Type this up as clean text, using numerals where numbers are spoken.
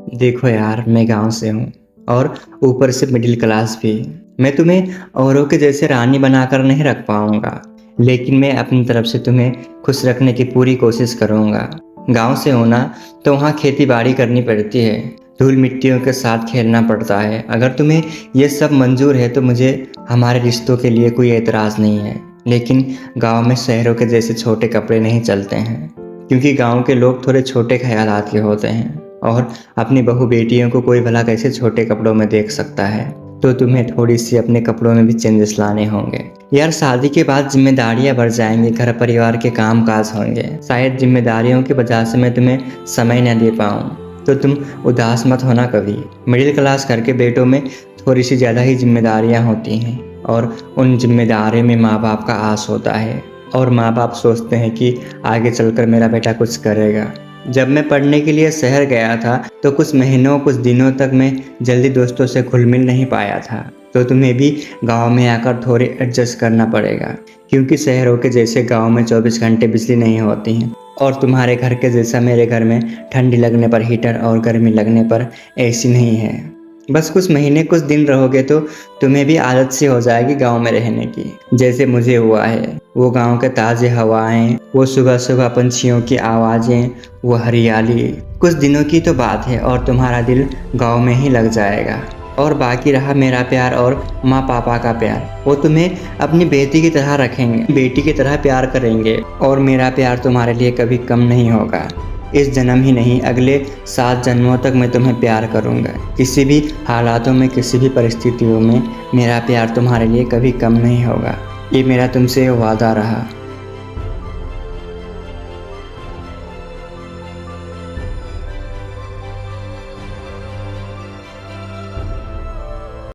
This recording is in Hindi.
देखो यार, मैं गांव से हूँ और ऊपर से मिडिल क्लास भी। मैं तुम्हें औरों के जैसे रानी बनाकर नहीं रख पाऊंगा, लेकिन मैं अपनी तरफ से तुम्हें खुश रखने की पूरी कोशिश करूंगा। गांव से होना तो वहाँ खेती बाड़ी करनी पड़ती है, धूल मिट्टियों के साथ खेलना पड़ता है। अगर तुम्हें ये सब मंजूर है तो मुझे हमारे रिश्तों के लिए कोई एतराज़ नहीं है। लेकिन गांव में शहरों के जैसे छोटे कपड़े नहीं चलते हैं, क्योंकि गांव के लोग थोड़े छोटे ख्यालात के होते हैं और अपनी बहू बेटियों को कोई भला कैसे छोटे कपड़ों में देख सकता है। तो तुम्हें थोड़ी सी अपने कपड़ों में भी चेंजेस लाने होंगे यार। शादी के बाद जिम्मेदारियां बढ़ जाएंगी, घर परिवार के काम काज होंगे। शायद जिम्मेदारियों की वजह से मैं तुम्हें समय न दे पाऊँ, तो तुम उदास मत होना कभी। मिडिल क्लास घर के बेटों में थोड़ी सी ज़्यादा ही जिम्मेदारियां होती हैं और उन जिम्मेदारियों में माँ बाप का आस होता है और माँ बाप सोचते हैं कि आगे चलकर मेरा बेटा कुछ करेगा। जब मैं पढ़ने के लिए शहर गया था तो कुछ महीनों कुछ दिनों तक मैं जल्दी दोस्तों से घुल मिल नहीं पाया था। तो तुम्हें भी गांव में आकर थोड़े एडजस्ट करना पड़ेगा, क्योंकि शहरों के जैसे गांव में 24 घंटे बिजली नहीं होती है और तुम्हारे घर के जैसा मेरे घर में ठंडी लगने पर हीटर और गर्मी लगने पर एसी नहीं है। बस कुछ महीने कुछ दिन रहोगे तो तुम्हें भी आदत सी हो जाएगी गांव में रहने की, जैसे मुझे हुआ है। वो गांव के ताज़े हवाएं, वो सुबह सुबह पंछियों की आवाज़ें, वो हरियाली। कुछ दिनों की तो बात है और तुम्हारा दिल गांव में ही लग जाएगा। और बाकी रहा मेरा प्यार और माँ पापा का प्यार, वो तुम्हें अपनी बेटी की तरह रखेंगे, बेटी की तरह प्यार करेंगे और मेरा प्यार तुम्हारे लिए कभी कम नहीं होगा। इस जन्म ही नहीं, अगले 7 जन्मों तक मैं तुम्हें प्यार करूँगा। किसी भी हालातों में, किसी भी परिस्थितियों में मेरा प्यार तुम्हारे लिए कभी कम नहीं होगा। ये मेरा तुमसे वादा रहा।